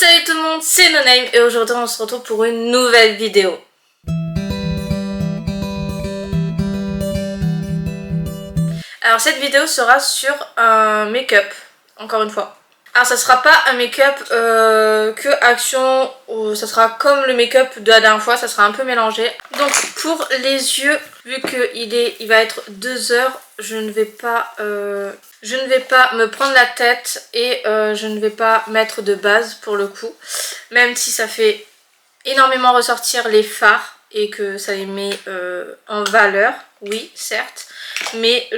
Salut tout le monde, c'est NoName et aujourd'hui on se retrouve pour une nouvelle vidéo. Alors cette vidéo sera sur un make-up, encore une fois. Alors ça sera pas un make-up que action, ou ça sera comme le make-up de la dernière fois, ça sera un peu mélangé. Donc pour les yeux, vu qu'il va être 2 heures, je ne vais pas me prendre la tête et je ne vais pas mettre de base pour le coup. Même si ça fait énormément ressortir les fards et que ça les met en valeur, oui certes. Mais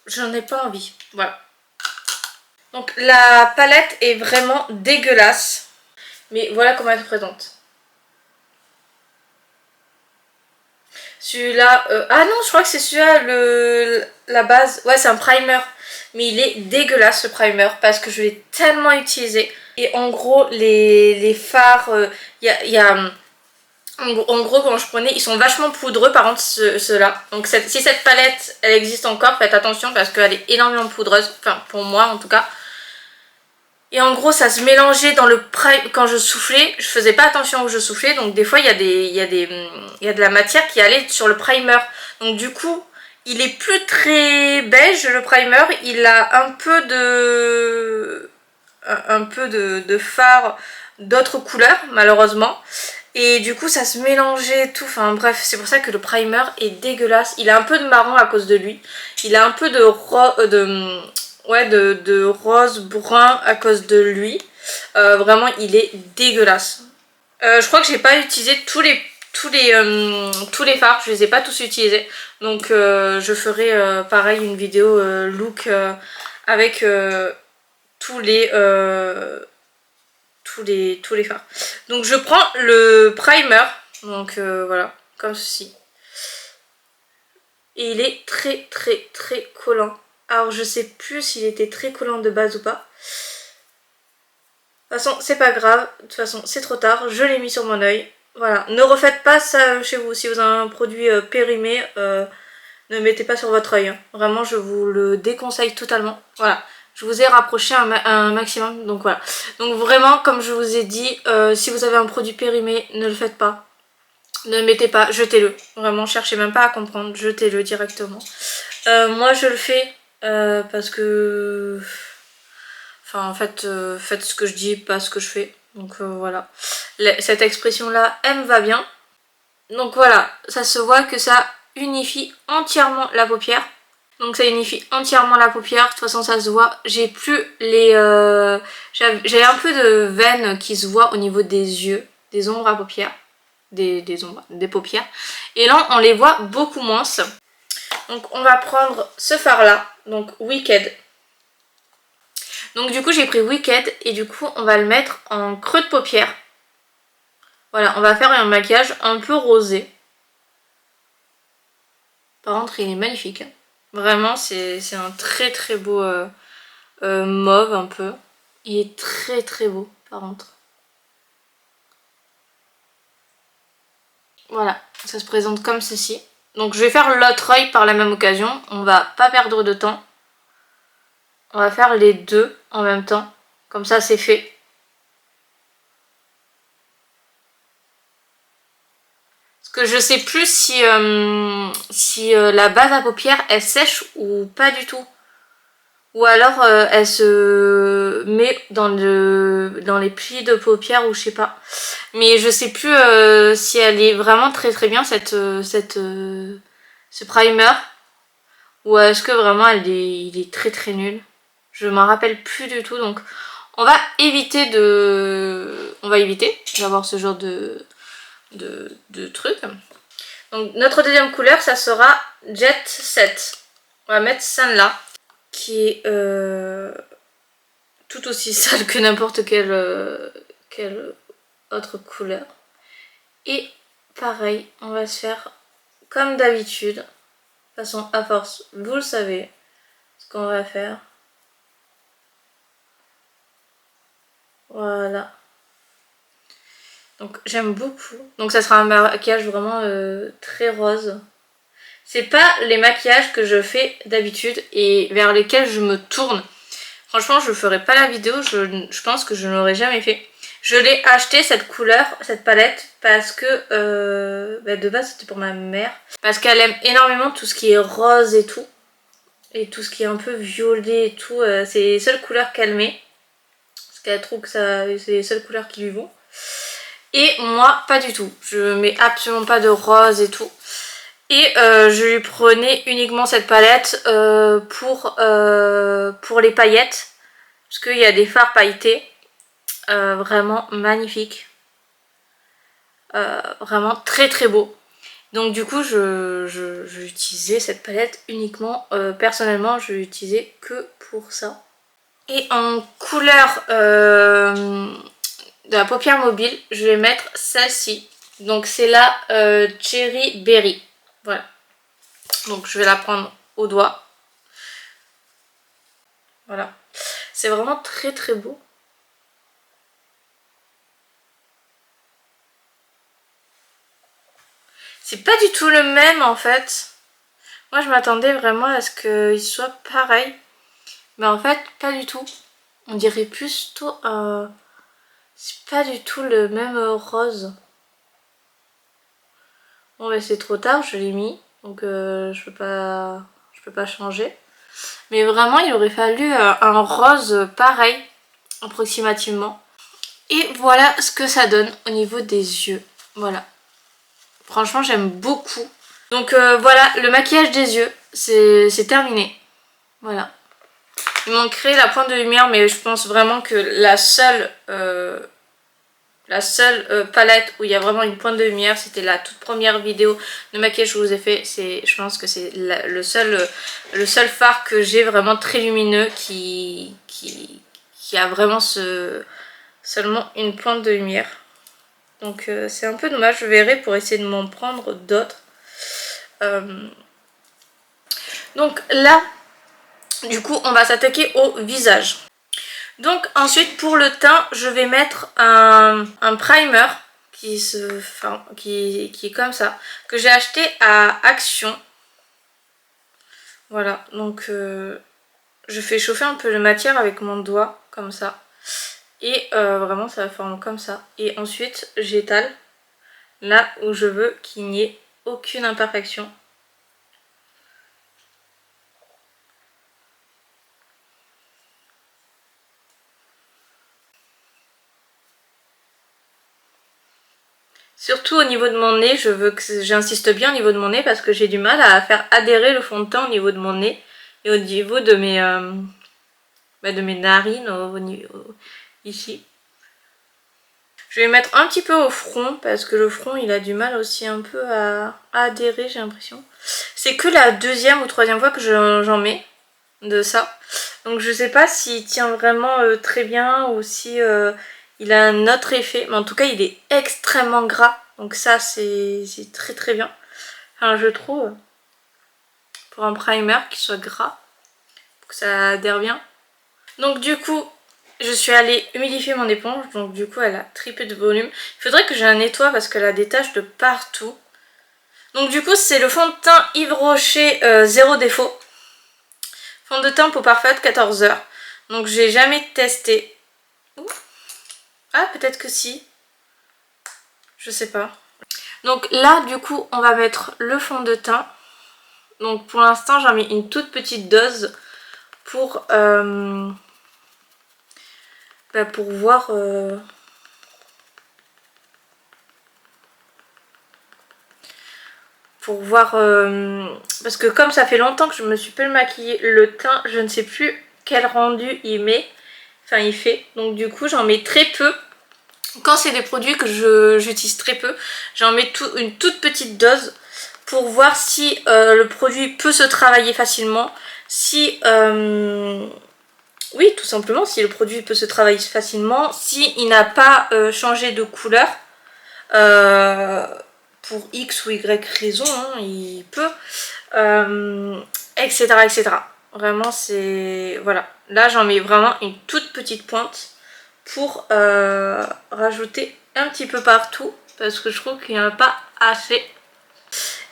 j'en ai pas envie, voilà. Donc la palette est vraiment dégueulasse. Mais voilà comment elle se présente. Celui-là... ah non, je crois que c'est celui-là, la base. Ouais, c'est un primer. Mais il est dégueulasse ce primer parce que je l'ai tellement utilisé. Et en gros, les fards... en gros, quand je prenais, ils sont vachement poudreux par contre ceux-là. Donc si cette palette, elle existe encore, faites attention parce qu'elle est énormément poudreuse. Enfin, pour moi en tout cas. Et en gros ça se mélangeait dans le prime. Quand je soufflais, je faisais pas attention où je soufflais. Donc des fois il y a de la matière qui allait sur le primer. Donc du coup il est plus très beige le primer. Il a un peu de fard d'autres couleurs malheureusement. Et du coup ça se mélangeait tout. Enfin bref, c'est pour ça que le primer est dégueulasse. Il a un peu de marron à cause de lui. Il a un peu de rose brun à cause de lui. Vraiment il est dégueulasse. Je crois que j'ai pas utilisé tous les fards, je les ai pas tous utilisés. Donc je ferai pareil une vidéo look avec tous les fards. Donc je prends le primer. Donc voilà, comme ceci. Et il est très très très collant. Alors je sais plus s'il était très collant de base ou pas. De toute façon c'est pas grave, de toute façon c'est trop tard, je l'ai mis sur mon oeil. Voilà, ne refaites pas ça chez vous. Si vous avez un produit périmé, ne mettez pas sur votre oeil. Vraiment je vous le déconseille totalement. Voilà, je vous ai rapproché un maximum, donc voilà. Donc vraiment comme je vous ai dit, si vous avez un produit périmé, ne le faites pas. Ne le mettez pas, jetez-le. Vraiment cherchez même pas à comprendre, jetez-le directement. Moi je le fais parce que... Enfin en fait, faites ce que je dis, pas ce que je fais. Donc voilà. Cette expression là, elle me va bien. Donc voilà, ça se voit que ça unifie entièrement la paupière. Donc ça unifie entièrement la paupière, de toute façon ça se voit. J'ai plus les... J'ai un peu de veines qui se voient au niveau des yeux, des ombres à paupières. Des paupières. Et là on les voit beaucoup moins. Donc on va prendre ce fard là, donc Wicked. Donc du coup j'ai pris Wicked et du coup on va le mettre en creux de paupière. Voilà, on va faire un maquillage un peu rosé. Par contre il est magnifique. Vraiment c'est un très très beau mauve un peu. Il est très très beau par contre. Voilà, ça se présente comme ceci. Donc je vais faire l'autre œil par la même occasion. On va pas perdre de temps. On va faire les deux en même temps. Comme ça c'est fait. Parce que je sais plus si la base à paupières elle sèche ou pas du tout. Ou alors elle se met dans les plis de paupières ou je sais pas. Mais je sais plus si elle est vraiment très très bien ce primer. Ou est-ce que vraiment il est très très nul. Je m'en rappelle plus du tout. Donc on va éviter d'avoir ce genre de truc. Donc notre deuxième couleur ça sera Jet Set. On va mettre celle-là qui est tout aussi sale que n'importe quelle autre couleur. Et pareil, on va se faire comme d'habitude. De toute façon, à force, vous le savez ce qu'on va faire. Voilà. Donc j'aime beaucoup. Donc ça sera un maquillage vraiment très rose. C'est pas les maquillages que je fais d'habitude et vers lesquels je me tourne. Franchement, je ferai pas la vidéo, je pense que je ne l'aurais jamais fait. Je l'ai acheté cette couleur, cette palette, parce que de base c'était pour ma mère. Parce qu'elle aime énormément tout ce qui est rose et tout. Et tout ce qui est un peu violet et tout. C'est les seules couleurs qu'elle met. Parce qu'elle trouve que c'est les seules couleurs qui lui vont. Et moi, pas du tout. Je mets absolument pas de rose et tout. Et je lui prenais uniquement cette palette pour les paillettes. Parce qu'il y a des fards pailletés. Vraiment magnifique, vraiment très très beau. Donc du coup je utilisais cette palette uniquement, personnellement je l'utilisais que pour ça. Et en couleur de la paupière mobile, je vais mettre celle-ci. Donc c'est la Cherry Berry. Voilà. Donc je vais la prendre au doigt. Voilà. C'est vraiment très très beau. C'est pas du tout le même en fait. Moi je m'attendais vraiment à ce qu'il soit pareil. Mais en fait pas du tout. On dirait plus tout... c'est pas du tout le même rose. Bon bah c'est trop tard, je l'ai mis. Donc je peux pas changer. Mais vraiment il aurait fallu un rose pareil. Approximativement. Et voilà ce que ça donne au niveau des yeux. Voilà. Franchement j'aime beaucoup. Donc voilà, le maquillage des yeux, c'est terminé. Voilà. Il manquerait la pointe de lumière, mais je pense vraiment que la seule palette où il y a vraiment une pointe de lumière, c'était la toute première vidéo de maquillage que je vous ai fait. Je pense que c'est le seul fard que j'ai vraiment très lumineux qui a vraiment seulement une pointe de lumière. Donc c'est un peu dommage, je verrai pour essayer de m'en prendre d'autres. Donc là, du coup, on va s'attaquer au visage. Donc ensuite, pour le teint, je vais mettre un primer qui est comme ça, que j'ai acheté à Action. Voilà, donc je fais chauffer un peu la matière avec mon doigt, comme ça. Et vraiment, ça forme comme ça. Et ensuite, j'étale là où je veux qu'il n'y ait aucune imperfection. Surtout au niveau de mon nez, je veux que j'insiste bien au niveau de mon nez parce que j'ai du mal à faire adhérer le fond de teint au niveau de mon nez et au niveau de mes narines ici. Je vais mettre un petit peu au front parce que le front il a du mal aussi un peu à adhérer, j'ai l'impression. C'est que la deuxième ou troisième fois que j'en mets de ça. Donc je sais pas s'il tient vraiment très bien ou si il a un autre effet. Mais en tout cas il est extrêmement gras. Donc ça c'est très très bien. Enfin je trouve. Pour un primer qui soit gras. Pour que ça adhère bien. Donc du coup je suis allée humidifier mon éponge. Donc du coup elle a très peu de volume. Il faudrait que je la nettoie parce qu'elle a des taches de partout. Donc du coup c'est le fond de teint Yves Rocher zéro défaut. Fond de teint peau parfaite 14 heures. Donc j'ai jamais testé. Ah peut-être que si. Je sais pas. Donc là du coup on va mettre le fond de teint. Donc pour l'instant j'en mets une toute petite dose pour voir parce que comme ça fait longtemps que je me suis pas maquillée le teint, je ne sais plus quel rendu il fait. Donc du coup j'en mets très peu. Quand c'est des produits que j'utilise très peu, j'en mets une toute petite dose pour voir si le produit peut se travailler facilement. Si oui, tout simplement, si le produit peut se travailler facilement, s'il n'a pas changé de couleur pour X ou Y raison, hein, il peut, etc., etc. Vraiment c'est... Voilà, là j'en mets vraiment une toute petite pointe pour rajouter un petit peu partout parce que je trouve qu'il n'y en a pas assez.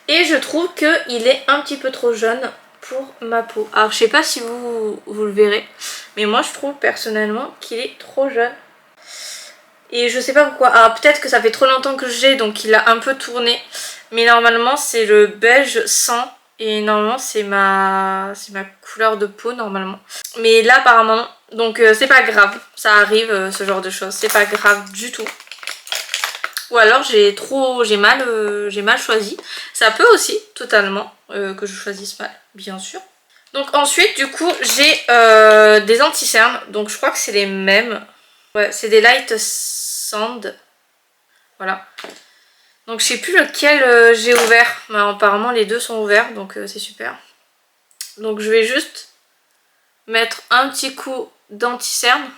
Et je trouve qu'il est un petit peu trop jaune pour ma peau. Alors je sais pas si vous le verrez, Mais moi je trouve personnellement qu'il est trop jeune. Et je sais pas pourquoi. Alors peut-être que ça fait trop longtemps que j'ai, donc il a un peu tourné. Mais normalement c'est le beige 100. Et normalement c'est ma couleur de peau normalement. Mais là apparemment non. Donc c'est pas grave. Ça arrive ce genre de choses. C'est pas grave du tout. Ou alors j'ai mal choisi. Ça peut aussi totalement que je choisisse mal, bien sûr. Donc ensuite du coup j'ai des anti-cernes. Donc je crois que c'est les mêmes. Ouais, c'est des Light Sand. Voilà. Donc je sais plus lequel j'ai ouvert. Mais apparemment les deux sont ouverts, donc c'est super. Donc je vais juste mettre un petit coup d'anti-cerne.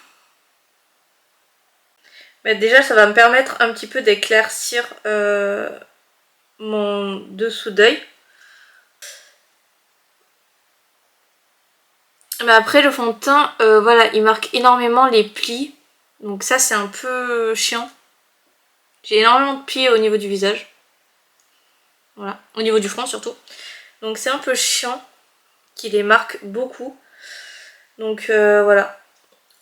Mais déjà ça va me permettre un petit peu d'éclaircir mon dessous d'œil. Mais après le fond de teint, voilà, il marque énormément les plis. Donc ça c'est un peu chiant. J'ai énormément de plis au niveau du visage. Voilà, au niveau du front surtout. Donc c'est un peu chiant qu'il les marque beaucoup. Donc voilà.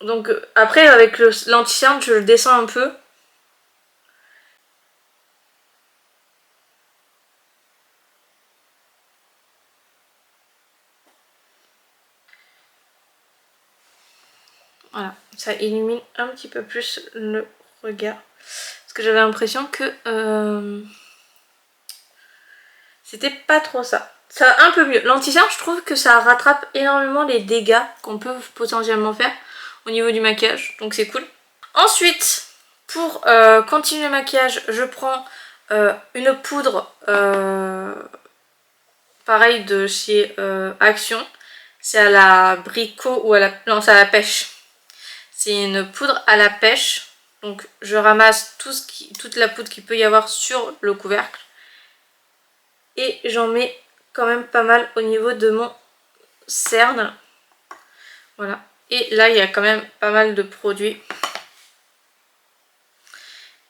Donc après avec l'anti-cerne je le descends un peu. Voilà, ça illumine un petit peu plus le regard. Parce que j'avais l'impression que c'était pas trop ça. Ça va un peu mieux. L'anti-cerne, je trouve que ça rattrape énormément les dégâts qu'on peut potentiellement faire au niveau du maquillage. Donc c'est cool. Ensuite, pour continuer le maquillage, je prends une poudre pareil de chez Action. C'est à la bricot ou à la... Non, c'est à la pêche. C'est une poudre à la pêche. Donc je ramasse toute la poudre qu'il peut y avoir sur le couvercle. Et j'en mets quand même pas mal au niveau de mon cerne. Voilà. Et là il y a quand même pas mal de produits.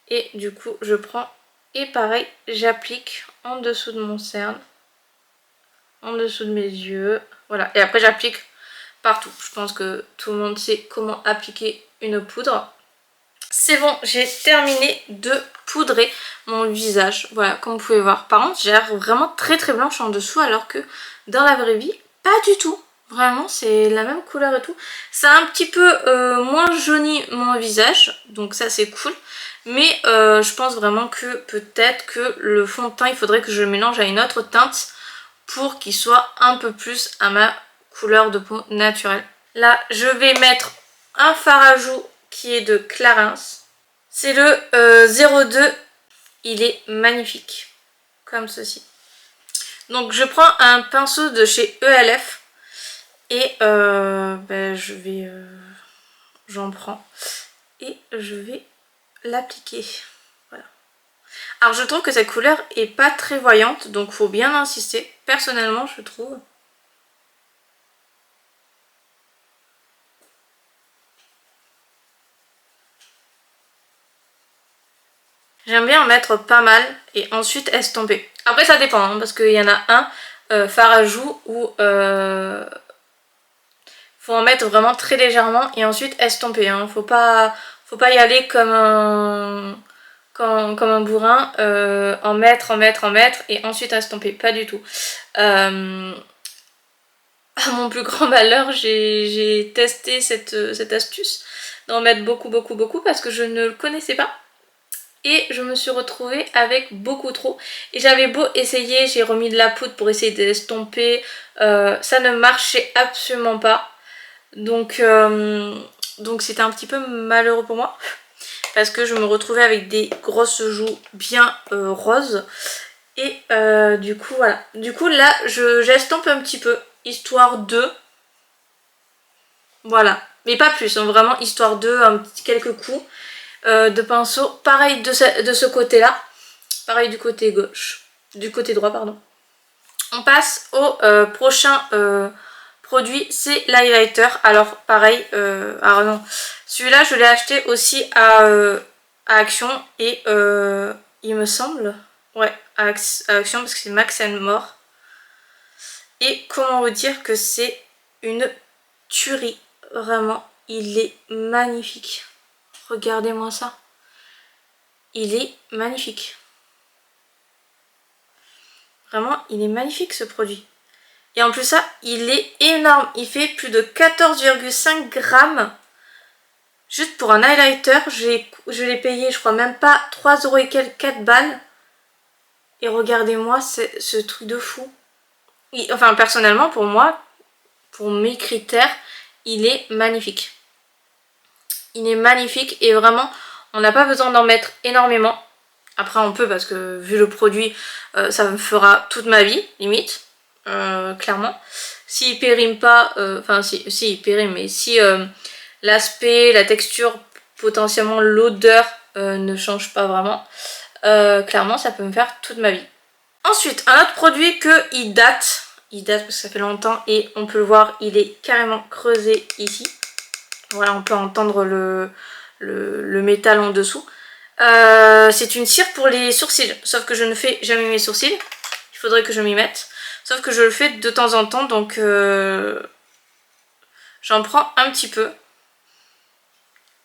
Et du coup je prends et pareil j'applique en dessous de mon cerne. En dessous de mes yeux. Voilà. Et après j'applique partout. Je pense que tout le monde sait comment appliquer une poudre. C'est bon, j'ai terminé de poudrer mon visage. Voilà, comme vous pouvez voir. Par contre, j'ai l'air vraiment très très blanche en dessous alors que dans la vraie vie, pas du tout. Vraiment, c'est la même couleur et tout. Ça a un petit peu moins jauni mon visage, donc ça c'est cool. Mais je pense vraiment que peut-être que le fond de teint, il faudrait que je le mélange à une autre teinte pour qu'il soit un peu plus à ma couleur de peau naturelle. Là, je vais mettre un fard à joues qui est de Clarins. C'est le 02. Il est magnifique. Comme ceci. Donc je prends un pinceau de chez ELF. Et j'en prends. Et je vais l'appliquer. Voilà. Alors je trouve que cette couleur est pas très voyante. Donc il faut bien insister. Personnellement je trouve. J'aime bien en mettre pas mal et ensuite estomper. Après ça dépend hein, parce qu'il y en a un fard à joues où faut en mettre vraiment très légèrement et ensuite estomper. Hein. Faut pas y aller comme un bourrin, en mettre et ensuite estomper. Pas du tout. À mon plus grand malheur, j'ai testé cette astuce d'en mettre beaucoup parce que je ne le connaissais pas. Et je me suis retrouvée avec beaucoup trop. Et j'avais beau essayer, j'ai remis de la poudre pour essayer d'estomper. Ça ne marchait absolument pas. Donc c'était un petit peu malheureux pour moi. Parce que je me retrouvais avec des grosses joues bien roses. Et du coup voilà. Du coup là j'estompe un petit peu. Histoire de... Voilà. Mais pas plus. Hein, vraiment histoire de quelques coups. De pinceau, pareil de ce côté là, pareil du côté gauche, du côté droit pardon. On passe au prochain produit, c'est l'highlighter. Alors pareil, alors non, celui-là je l'ai acheté aussi à Action et il me semble, ouais, à Action parce que c'est Max More. Et comment vous dire que c'est une tuerie. vraiment, il est magnifique. Regardez-moi ça. Il est magnifique. Vraiment, il est magnifique ce produit. Et en plus ça, il est énorme. Il fait plus de 14,5 grammes. Juste pour un highlighter, je l'ai payé, je crois même pas 3 € et quelques, 4 balles. Et regardez-moi ce truc de fou. Enfin, personnellement, pour moi, pour mes critères, il est magnifique. Il est magnifique et vraiment, on n'a pas besoin d'en mettre énormément. Après, on peut parce que vu le produit, ça me fera toute ma vie, limite. Clairement. S'il périme pas, enfin si il périme, mais si l'aspect, la texture, potentiellement l'odeur ne change pas vraiment, clairement ça peut me faire toute ma vie. Ensuite, un autre produit il date parce que ça fait longtemps et on peut le voir, il est carrément creusé ici. Voilà, on peut entendre le métal en dessous. C'est une cire pour les sourcils, sauf que je ne fais jamais mes sourcils. Il faudrait que je m'y mette. Sauf que je le fais de temps en temps, donc j'en prends un petit peu.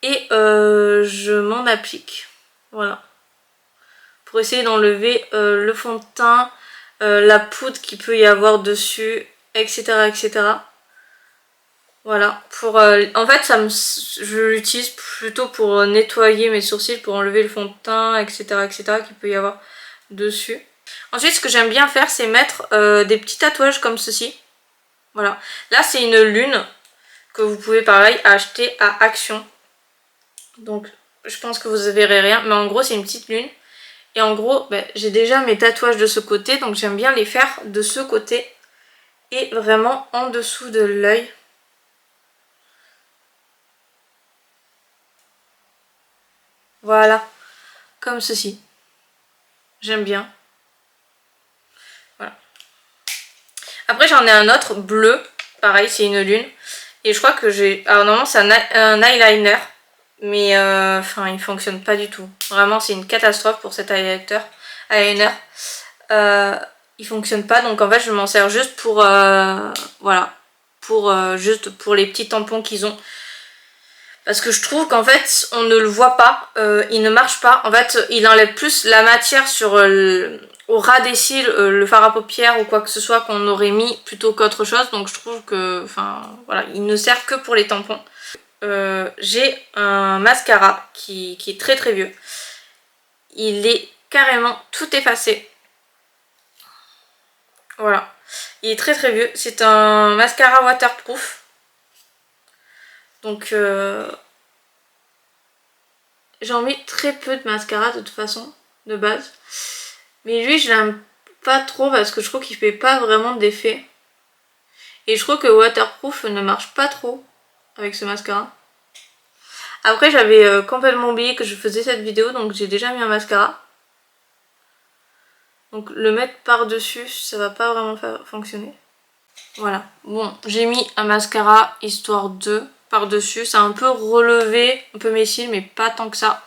Et je m'en applique. Voilà. Pour essayer d'enlever le fond de teint, la poudre qu'il peut y avoir dessus, etc. etc. Voilà. En fait, je l'utilise plutôt pour nettoyer mes sourcils, pour enlever le fond de teint, etc. etc. qu'il peut y avoir dessus. Ensuite, ce que j'aime bien faire, c'est mettre des petits tatouages comme ceci. Voilà. Là, c'est une lune que vous pouvez, pareil, acheter à Action. Donc, je pense que vous ne verrez rien. Mais en gros, c'est une petite lune. Et en gros, ben, j'ai déjà mes tatouages de ce côté. Donc, j'aime bien les faire de ce côté. Et vraiment en dessous de l'œil. Voilà. Comme ceci. J'aime bien. Voilà. Après, j'en ai un autre bleu. Pareil, c'est une lune. Et je crois que j'ai... Alors, normalement, c'est un eyeliner. Mais enfin, il fonctionne pas du tout. Vraiment, c'est une catastrophe pour cet eyeliner. Il fonctionne pas. Donc, en fait, je m'en sers juste pour... voilà. Juste pour les petits tampons qu'ils ont. Parce que je trouve qu'en fait, on ne le voit pas. Il ne marche pas. En fait, il enlève plus la matière sur... au ras des cils, le fard à paupières ou quoi que ce soit qu'on aurait mis plutôt qu'autre chose. Donc je trouve que, enfin, voilà, il ne sert que pour les tampons. J'ai un mascara qui est très très vieux. Il est carrément tout effacé. Voilà. Il est très très vieux. C'est un mascara waterproof. Donc j'en mets très peu de mascara de toute façon, de base. Mais lui, je l'aime pas trop parce que je trouve qu'il fait pas vraiment d'effet. Et je trouve que waterproof ne marche pas trop avec ce mascara. Après, j'avais complètement oublié que je faisais cette vidéo, donc j'ai déjà mis un mascara. Donc le mettre par-dessus, ça va pas vraiment fonctionner. Voilà. Bon, j'ai mis un mascara histoire de par-dessus. Ça a un peu relevé un peu mes cils, mais pas tant que ça.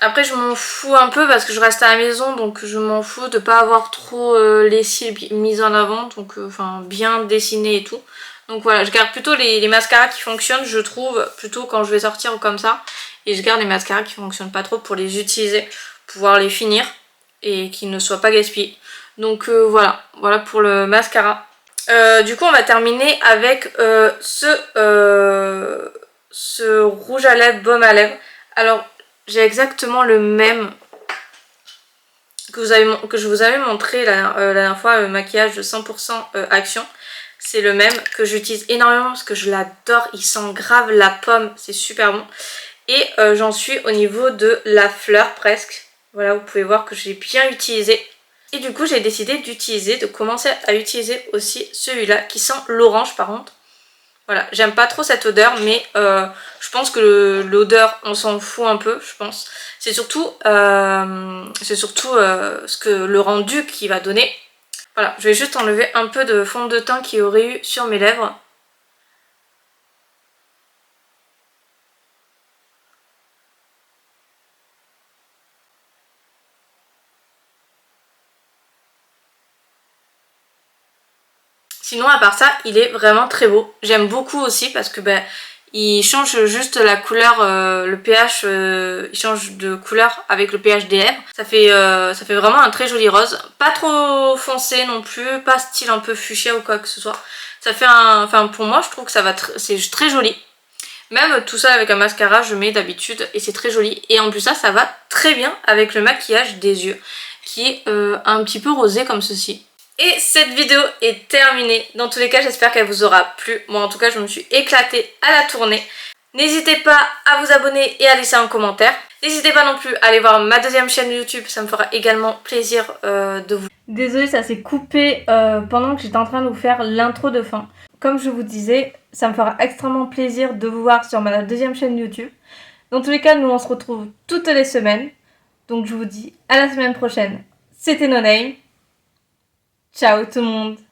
Après, je m'en fous un peu parce que je reste à la maison, donc je m'en fous de pas avoir trop les cils mis en avant, donc enfin bien dessinés et tout. Donc voilà, je garde plutôt les mascaras qui fonctionnent, je trouve, plutôt quand je vais sortir ou comme ça. Et je garde les mascaras qui fonctionnent pas trop pour les utiliser, pouvoir les finir et qu'ils ne soient pas gaspillés. Donc voilà pour le mascara. Du coup, on va terminer avec ce rouge à lèvres, baume à lèvres. Alors, j'ai exactement le même que je vous avais montré la dernière fois, le maquillage de 100% Action. C'est le même que j'utilise énormément parce que je l'adore, il sent grave la pomme, c'est super bon. Et j'en suis au niveau de la fleur presque. Voilà, vous pouvez voir que j'ai bien utilisé. Et du coup, j'ai décidé de commencer à utiliser aussi celui-là qui sent l'orange par contre. Voilà, j'aime pas trop cette odeur, mais je pense que l'odeur, on s'en fout un peu, je pense. C'est surtout, le rendu qu'il va donner. Voilà, je vais juste enlever un peu de fond de teint qu'il y aurait eu sur mes lèvres. Sinon à part ça, il est vraiment très beau. J'aime beaucoup aussi parce que il change juste la couleur, le pH, il change de couleur avec le pH des lèvres. Ça fait vraiment un très joli rose. Pas trop foncé non plus, pas style un peu fuchsia ou quoi que ce soit. Ça fait enfin pour moi je trouve que ça va, c'est très joli. Même tout ça avec un mascara je mets d'habitude et c'est très joli. Et en plus ça va très bien avec le maquillage des yeux qui est un petit peu rosé comme ceci. Et cette vidéo est terminée. Dans tous les cas, j'espère qu'elle vous aura plu. Moi, en tout cas, je me suis éclatée à la tournée. N'hésitez pas à vous abonner et à laisser un commentaire. N'hésitez pas non plus à aller voir ma deuxième chaîne YouTube. Ça me fera également plaisir de vous... Désolée, ça s'est coupé pendant que j'étais en train de vous faire l'intro de fin. Comme je vous disais, ça me fera extrêmement plaisir de vous voir sur ma deuxième chaîne YouTube. Dans tous les cas, nous on se retrouve toutes les semaines. Donc je vous dis à la semaine prochaine. C'était No Name. Ciao tout le monde!